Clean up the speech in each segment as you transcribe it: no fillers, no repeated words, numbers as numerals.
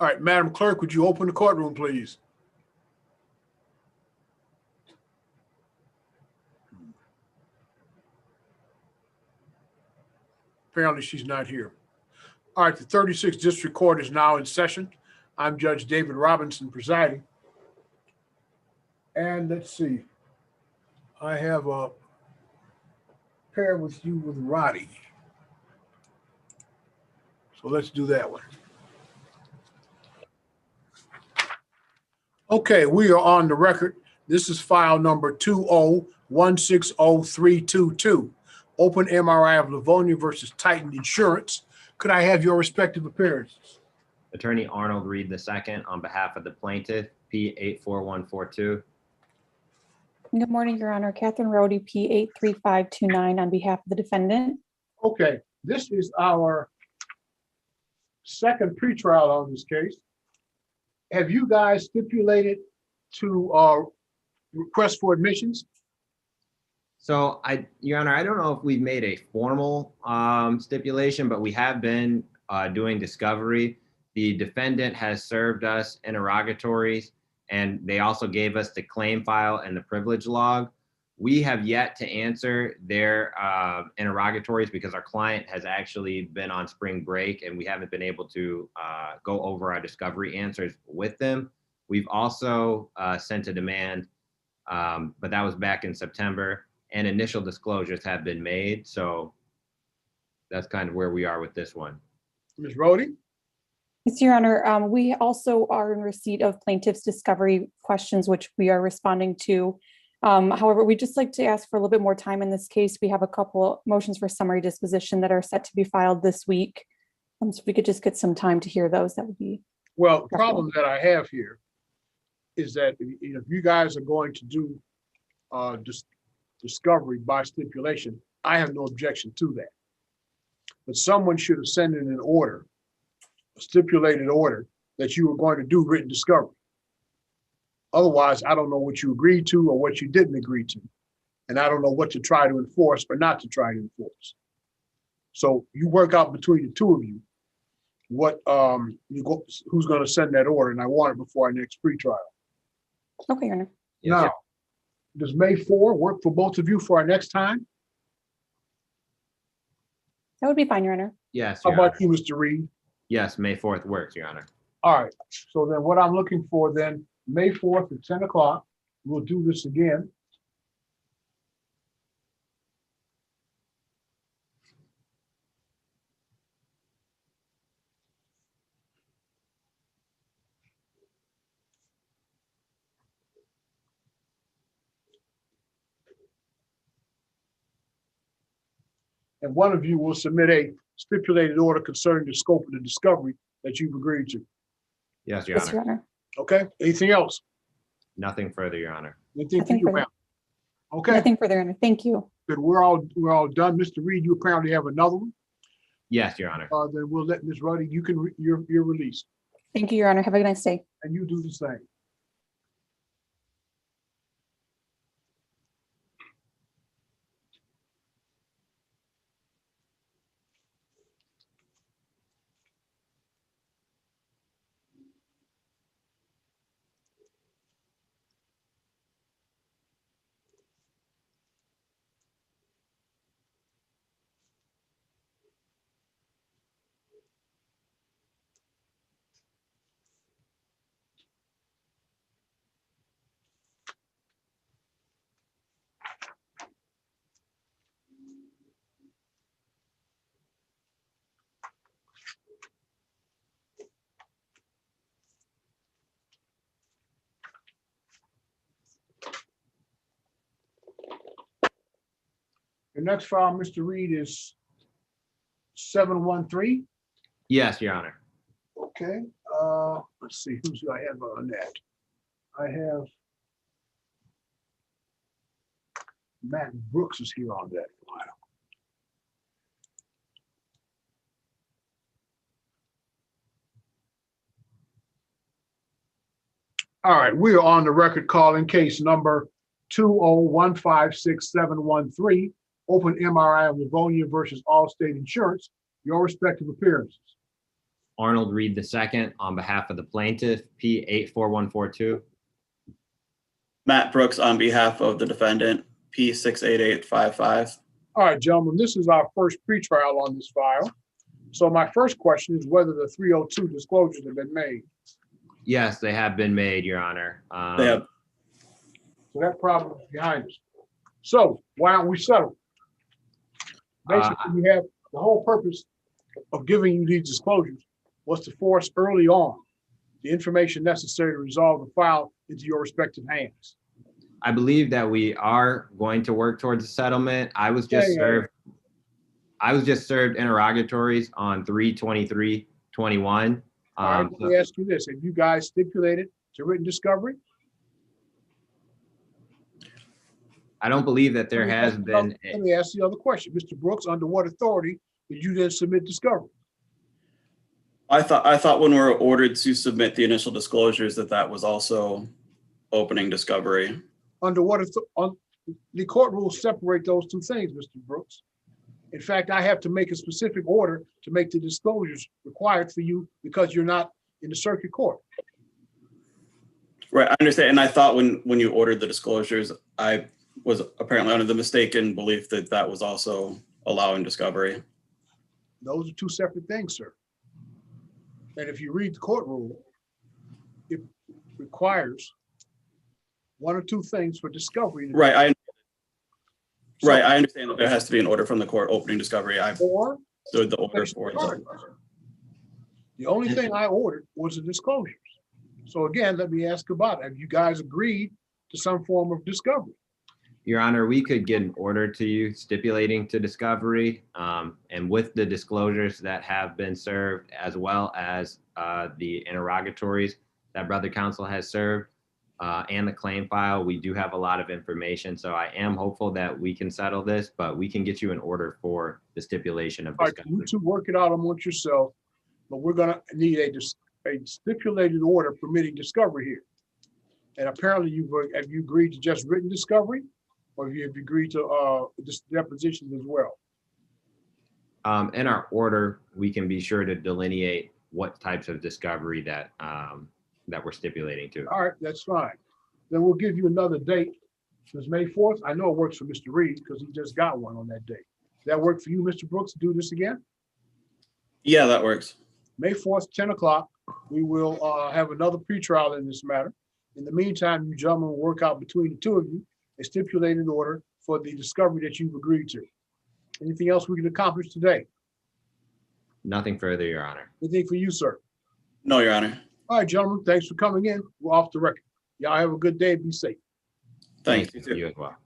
All right, Madam Clerk, would you open the courtroom, please? Apparently she's not here. All right, the 36th District Court is now in session. I'm Judge David Robinson presiding. And let's see, I have a pair with you with Roddy. So let's do that one. Okay, we are on the record. This is file number 201600322. Open MRI of Livonia versus Titan Insurance. Could I have your respective appearances? Attorney Arnold Reed II on behalf of the plaintiff, P84142. Good morning, Your Honor. Catherine Rhodey, P83529 on behalf of the defendant. Okay, this is our second pretrial on this case. Have you guys stipulated to request for admissions? So, Your Honor, I don't know if we've made a formal stipulation, but we have been doing discovery. The defendant has served us interrogatories, and they also gave us the claim file and the privilege log. We have yet to answer their interrogatories because our client has actually been on spring break and we haven't been able to go over our discovery answers with them. We've also sent a demand, but that was back in September, and initial disclosures have been made. So that's kind of where we are with this one. Ms. Rhodey? Yes, Your Honor. We also are in receipt of plaintiff's discovery questions, which we are responding to. However, we'd just like to ask for a little bit more time in this case. We have a couple motions for summary disposition that are set to be filed this week. So if we could just get some time to hear those, that would be. Well, the problem that I have here is that if you guys are going to do discovery by stipulation, I have no objection to that. But someone should have sent in an order, a stipulated order, that you were going to do written discovery. Otherwise, I don't know what you agreed to or what you didn't agree to. And I don't know what to try to enforce or not to try to enforce. So you work out between the two of you what who's going to send that order, and I want it before our next pretrial. Okay, Your Honor. Now, does May 4 work for both of you for our next time? That would be fine, Your Honor. Yes, How Your about Honor. you, Mr. Reed? Yes, May 4th works, Your Honor. All right, so then what I'm looking for then, May 4th at 10 o'clock, we'll do this again. And one of you will submit a stipulated order concerning the scope of the discovery that you've agreed to. Yes, Your Yes, Honor. Your Honor. Okay, anything else? Nothing further, Your Honor. Anything for Nothing you, further. ma'am? Okay, Nothing further, Your Honor. Thank you. good, we're all done. Mr. Reed, you apparently have another one. Yes, Your Honor. Then we'll let Ms. Ruddy, you can, you're released, Thank you, Your Honor. Have a nice day. and you do the same. The next file, Mr. Reed, is 713. Yes, Your Honor. Okay, let's see, who's I have on that? I have Matt Brooks is here on that file. All right, we are on the record calling case number 201567113, open MRI of Livonia versus Allstate Insurance, your respective appearances. Arnold Reed II on behalf of the plaintiff, P84142. Matt Brooks on behalf of the defendant, P68855. All right, gentlemen, this is our first pretrial on this file. So my first question is whether the 302 disclosures have been made. Yes, they have been made, Your Honor. They have, So that problem is behind us. So why don't we settle? Basically, we have the whole purpose of giving you these disclosures was to force early on the information necessary to resolve the file into your respective hands. I believe that we are going to work towards a settlement. I was just Yeah. served. I was just served interrogatories on 3/23/21. All right, let me ask you this. Have you guys stipulated to written discovery? I don't believe that there has been. Let me ask the other question. Mr. Brooks, under what authority did you then submit discovery? I thought when we were ordered to submit the initial disclosures that was also opening discovery. Under what, the court rules separate those two things, Mr. Brooks. In fact, I have to make a specific order to make the disclosures required for you because you're not in the circuit court. Right, I understand. And I thought when you ordered the disclosures, I was apparently under the mistaken belief that was also allowing discovery. Those are two separate things, sir. And if you read the court rule, it requires one or two things for discovery. Right, So- I understand that there has to be an order from the court opening discovery. I Or stood the order for it. the only thing I ordered was the disclosures. So again, let me ask about it. Have you guys agreed to some form of discovery? Your Honor, we could get an order to you stipulating to discovery, and with the disclosures that have been served, as well as the interrogatories that Brother Counsel has served, and the claim file, we do have a lot of information. So I am hopeful that we can settle this, but we can get you an order for the stipulation of All right, discovery. you two work it out amongst yourself, but we're gonna need a stipulated order permitting discovery here. And apparently have you agreed to just written discovery? Or have you agreed to depositions as well? In our order, we can be sure to delineate what types of discovery that we're stipulating to. All right, that's fine. Then we'll give you another date. It's May 4th. I know it works for Mr. Reed because he just got one on that date. Does that work for you, Mr. Brooks, to do this again? Yeah, that works. May 4th, 10 o'clock. We will have another pretrial in this matter. In the meantime, you gentlemen will work out between the two of you a stipulated order for the discovery that you've agreed to. Anything else we can accomplish today? Nothing further, Your Honor. Anything for you, sir? No, Your Honor. All right, gentlemen, thanks for coming in. We're off the record. Y'all have a good day. Be safe. Thank you. You as well.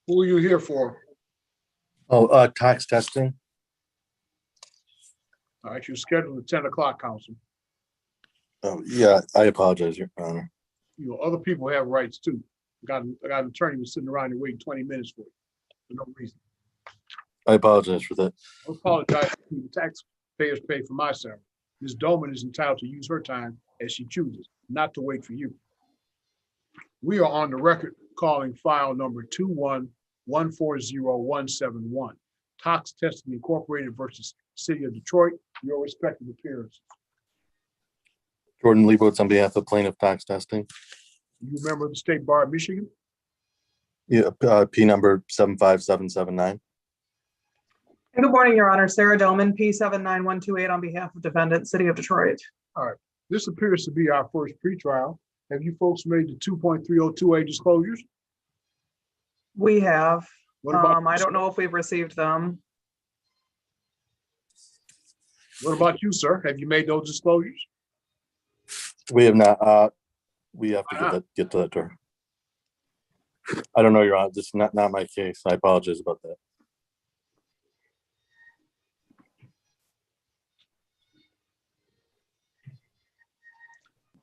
Who are you here for? Oh, tax testing. All right, you're scheduled at 10 o'clock, Council. Oh, yeah, I apologize, Your Honor. You know, other people have rights too. I got an attorney who's sitting around and waiting 20 minutes for you for no reason. I apologize for that. I apologize. The taxpayers pay for my salary. Ms. Dolman is entitled to use her time as she chooses, not to wait for you. We are on the record calling file number 21140171. Tox Testing Incorporated versus City of Detroit. Your respective appearances. Jordan Leibowitz on behalf of plaintiff tax testing. You a member of the State Bar of Michigan? Yeah, P number 75779. Good morning, Your Honor. Sarah Dolman, P79128 on behalf of defendant, City of Detroit. This appears to be our first pretrial. Have you folks made the 2.302A disclosures? We have. What about, I don't know if we've received them. what about you, sir? Have you made those disclosures? We have not, we have to Why not? get to that turn. I don't know, Your Honor, this is not my case. I apologize about that.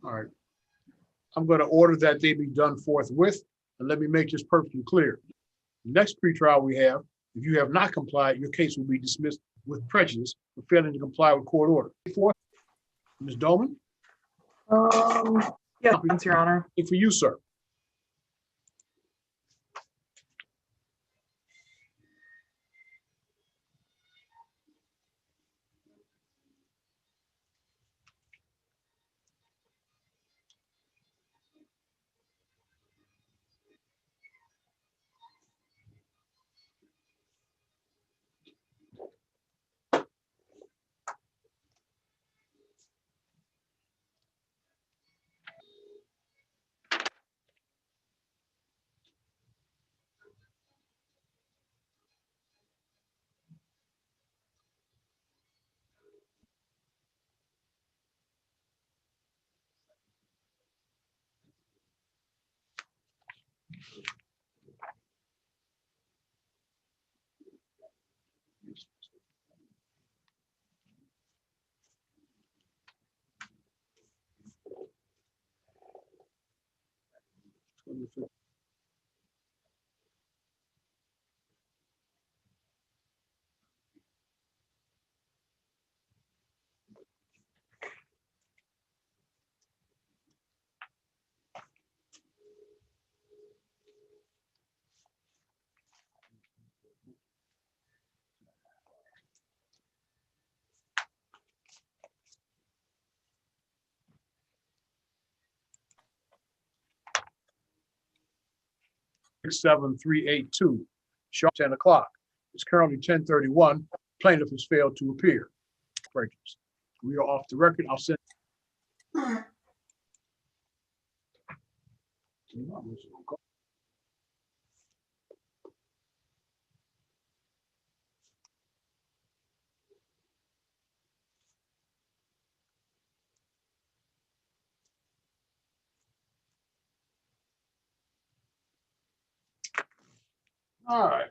All right. I'm going to order that they be done forthwith, and let me make this perfectly clear. Next pretrial we have, if you have not complied, your case will be dismissed with prejudice for failing to comply with court order. Fourth, Ms. Dolman, Yes, Your Honor. for you, sir. Seven three eight two, sharp 10 o'clock. It's currently 10:31. Plaintiff has failed to appear. Prejudice. We are off the record. I'll send. All right.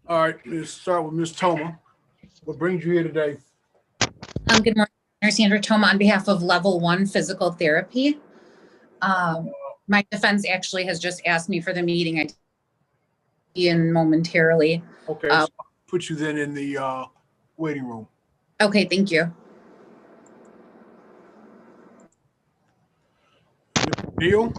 All right, let's start with Ms. Toma. What brings you here today? Good morning, Sandra Toma on behalf of Level 1 Physical Therapy. My defense actually has just asked me for the meeting. I be in momentarily. Okay, so I'll put you then in the waiting room. Okay, thank you. Neil,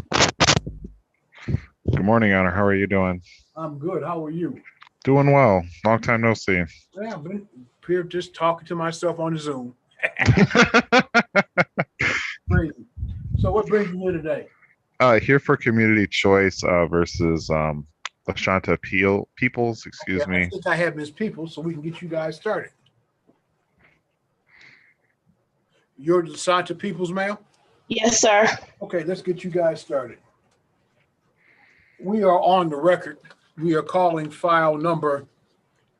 Good morning, Honor. How are you doing? I'm good. How are you? Doing well. Long time no see. Yeah, I've been here just talking to myself on the Zoom. Crazy. So what brings you here today? Here for community choice versus Lashanta Peoples, excuse Okay, I me. think I have Ms. People, so we can get you guys started. You're the Santa Peoples, ma'am? Yes, sir. Okay, let's get you guys started. We are on the record. We are calling file number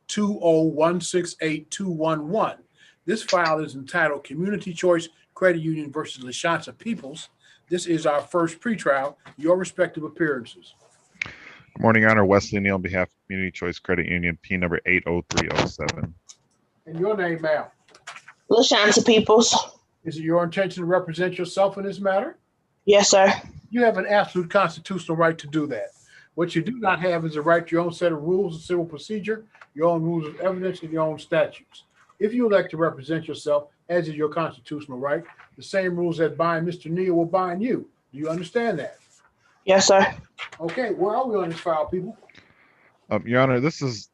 20168-211. This file is entitled Community Choice Credit Union versus Lashanta Peoples. This is our first pretrial. Your respective appearances. Good morning, Honor. Wesley Neal on behalf of Community Choice Credit Union, P number 80307. And your name, ma'am? LaShanta Peoples. Is it your intention to represent yourself in this matter? Yes, sir. You have an absolute constitutional right to do that. What you do not have is a right to your own set of rules of civil procedure, your own rules of evidence, and your own statutes. If you elect to represent yourself, as is your constitutional right, the same rules that bind Mr. Neal will bind you. Do you understand that? Yes, sir. Okay, where are we on this file, people? Your Honor, this is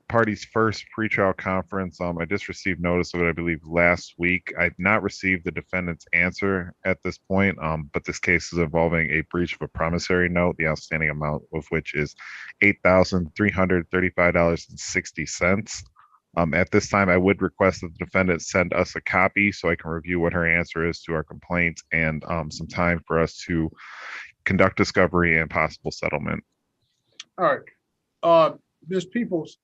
party's first pretrial conference. I just received notice of it, I believe, last week. I've not received the defendant's answer at this point, but this case is involving a breach of a promissory note, the outstanding amount of which is $8,335.60. At this time, I would request that the defendant send us a copy so I can review what her answer is to our complaint and some time for us to conduct discovery and possible settlement. All right. Ms. Peoples,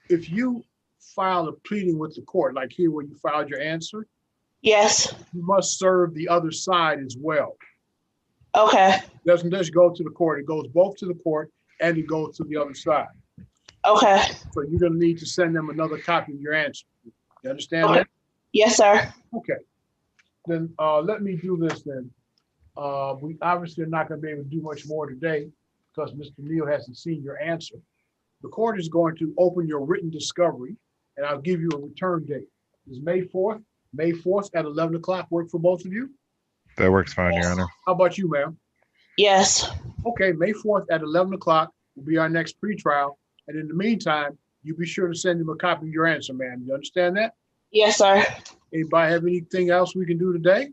if you file a pleading with the court, like here where you filed your answer, Yes. you must serve the other side as well. Okay. It doesn't just go to the court, it goes both to the court and it goes to the other side. Okay. So you're gonna need to send them another copy of your answer. You understand Okay. that? Yes, sir. Okay. Then let me do this then. We obviously are not gonna be able to do much more today because Mr. Neal hasn't seen your answer. The court is going to open your written discovery and I'll give you a return date. Is May 4th? May 4th at 11 o'clock work for both of you? That works fine, Your Honor. How about you, ma'am? Yes. Okay, May 4th at 11 o'clock will be our next pretrial. And in the meantime, you be sure to send him a copy of your answer, ma'am. You understand that? Yes, sir. Anybody have anything else we can do today?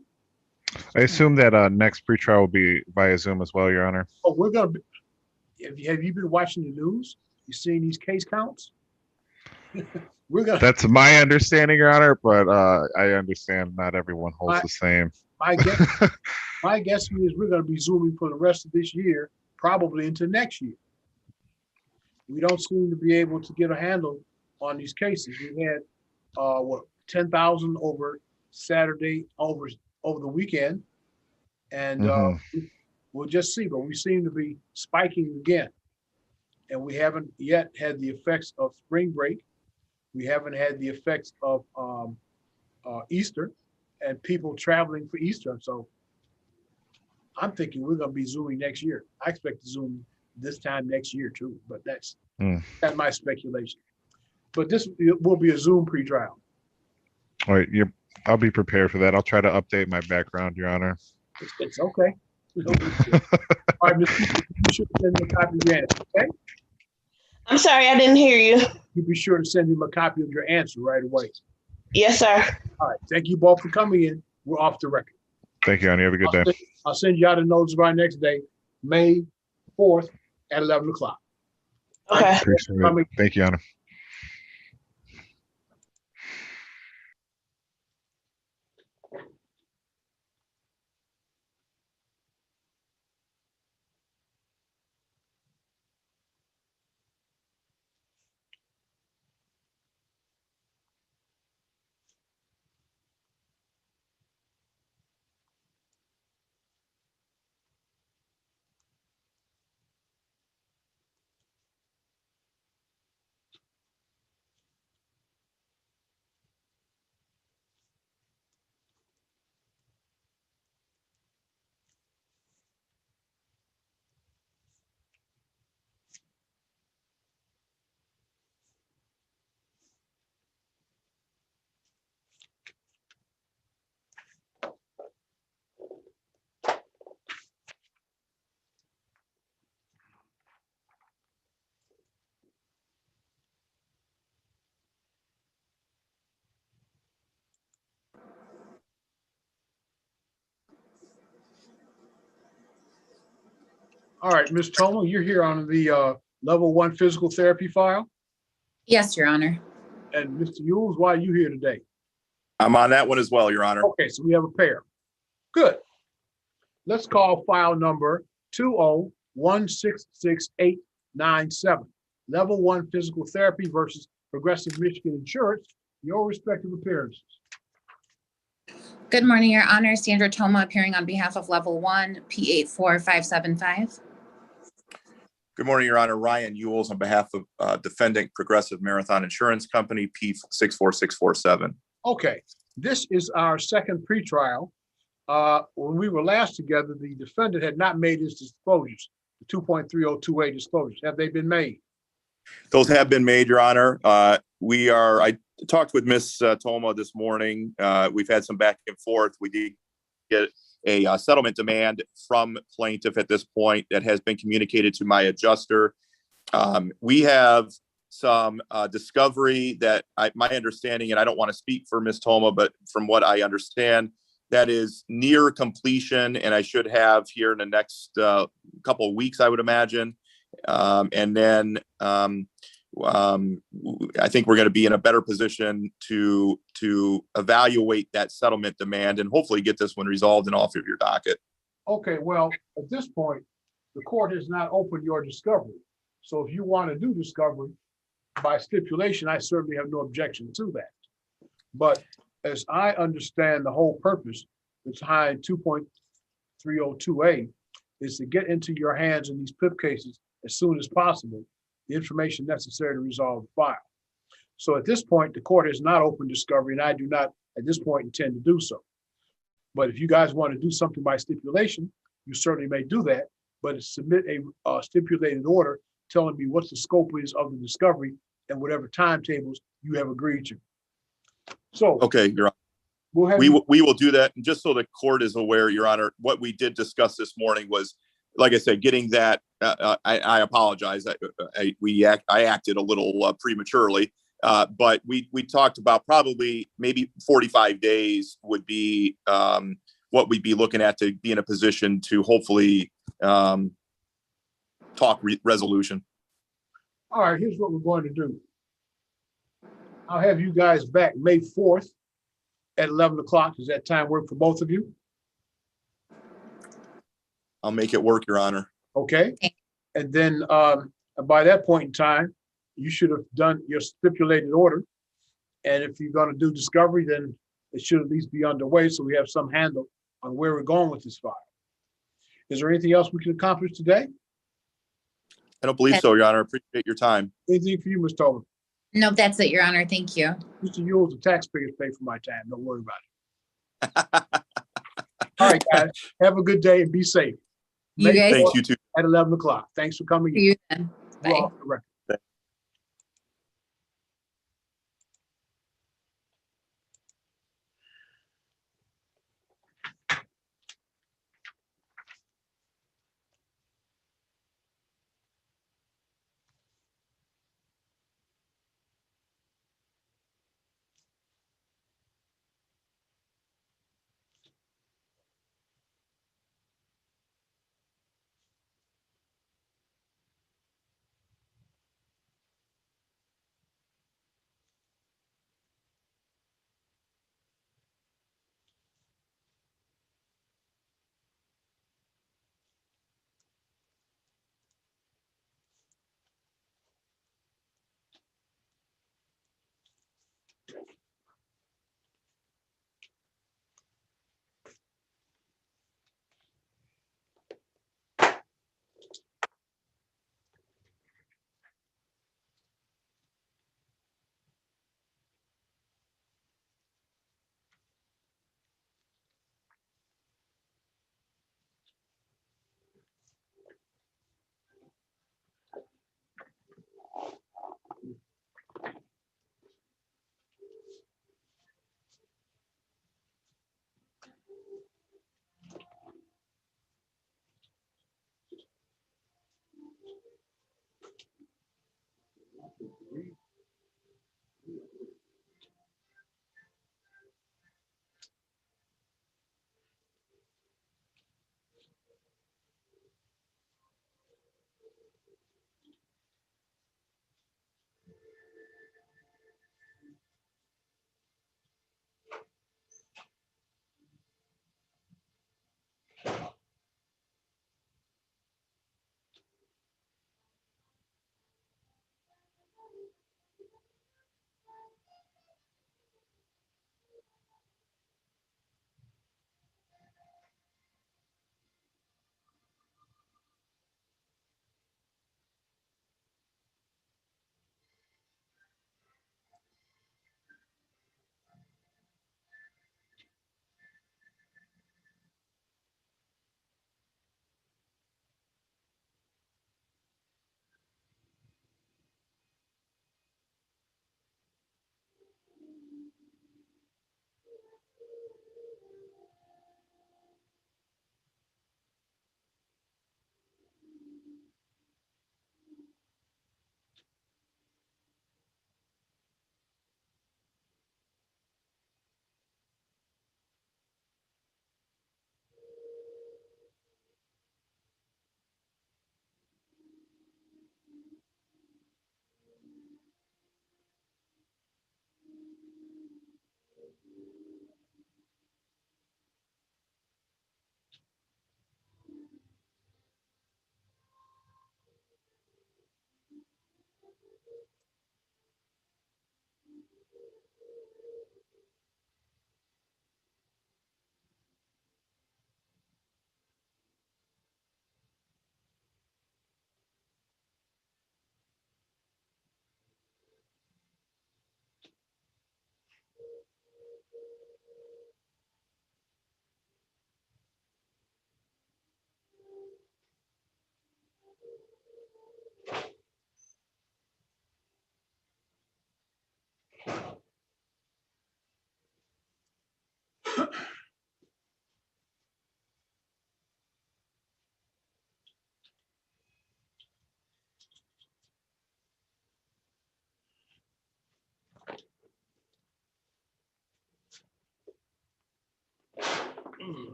I assume that next pretrial will be via Zoom as well, Your Honor. Oh, we're gonna be, have you been watching the news? You seen these case counts? We're gonna, That's my understanding, Your Honor, but I understand not everyone holds the same. my guess is we're gonna be Zooming for the rest of this year, probably into next year. We don't seem to be able to get a handle on these cases. We had, 10,000 over Saturday, over the weekend. And we'll just see, but we seem to be spiking again. And we haven't yet had the effects of spring break. We haven't had the effects of Easter and people traveling for Easter. So I'm thinking we're gonna be Zooming next year. I expect to Zoom this time next year too, but that's my speculation. But this will be a Zoom pre-trial. All right, I'll be prepared for that. I'll try to update my background, Your Honor. It's okay. All right, Ms. Cooper, you should send me a copy of your answer, okay? I'm sorry, I didn't hear you. You be sure to send him a copy of your answer right away. Yes, sir. All right, thank you both for coming in. We're off the record. Thank you, Honor. Have a good day. I'll send you out a notice of our next day, May 4th at 11 o'clock. Okay. Appreciate it. Thank you, Honor. All right, Ms. Toma, you're here on the level 1 physical therapy file. Yes, Your Honor. And Mr. Yules, why are you here today? I'm on that one as well, Your Honor. Okay, so we have a pair. Good. Let's call file number 2016687, level 1 physical therapy versus Progressive Michigan Insurance, your respective appearances. Good morning, Your Honor. Sandra Toma appearing on behalf of Level 1, P84575. Good morning, Your Honor. Ryan Ewells on behalf of defendant Progressive Marathon Insurance Company, P64647. Okay, this is our second pretrial. When we were last together, the defendant had not made his disclosures, the 2.302A disclosures. Have they been made? Those have been made, Your Honor. I talked with Ms. Toma this morning. We've had some back and forth. We did get a settlement demand from plaintiff at this point that has been communicated to my adjuster. We have some discovery that my understanding, and I don't want to speak for Ms. Toma, but from what I understand, that is near completion, and I should have here in the next couple of weeks, I would imagine. And then I think we're going to be in a better position to evaluate that settlement demand and hopefully get this one resolved and off of your docket. Okay, well, at this point, the court has not opened your discovery. So if you want to do discovery by stipulation, I certainly have no objection to that. But as I understand the whole purpose behind 2.302A is to get into your hands in these PIP cases as soon as possible, the information necessary to resolve the file. So at this point, the court has not opened discovery, and I do not at this point intend to do so. But if you guys want to do something by stipulation, you certainly may do that, but submit a stipulated order telling me what the scope is of the discovery and whatever timetables you have agreed to. So Okay, Your Honor. We will do that. And just so the court is aware, Your Honor, what we did discuss this morning was, like I said, getting that. I apologize. I acted a little prematurely, but we talked about probably maybe 45 days would be what we'd be looking at to be in a position to hopefully talk resolution. All right, here's what we're going to do. I'll have you guys back May 4th at 11 o'clock. Does that time work for both of you? I'll make it work, Your Honor. Okay. And then by that point in time, you should have done your stipulated order. And if you're going to do discovery, then it should at least be underway so we have some handle on where we're going with this file. Is there anything else we can accomplish today? I don't believe so, Your Honor. Appreciate your time. Anything for you, Ms. Tobin? No, that's it, Your Honor. Thank you. Mr. Ewells, the taxpayers pay for my time. Don't worry about it. All right, guys. Have a good day and be safe. You guys. Thank you too. At 11 o'clock. Thanks for coming in. See you then. We're Bye. off the record.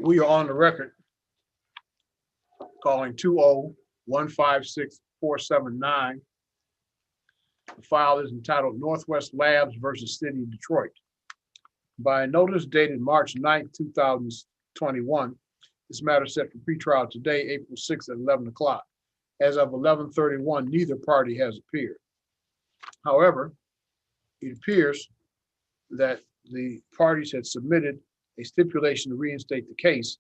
We are on the record calling 20156-479. The file is entitled Northwest Labs versus City of Detroit. By notice dated March 9th, 2021, this matter set for pretrial today, April 6th at 11 o'clock. As of 11:31, neither party has appeared. However, it appears that the parties had submitted a stipulation to reinstate the case,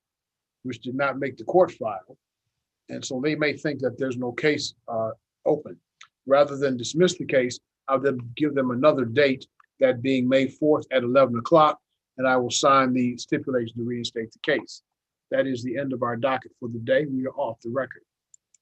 which did not make the court file. And so they may think that there's no case open. Rather than dismiss the case, I'll then give them another date, that being May 4th at 11 o'clock, and I will sign the stipulation to reinstate the case. That is the end of our docket for the day. We are off the record.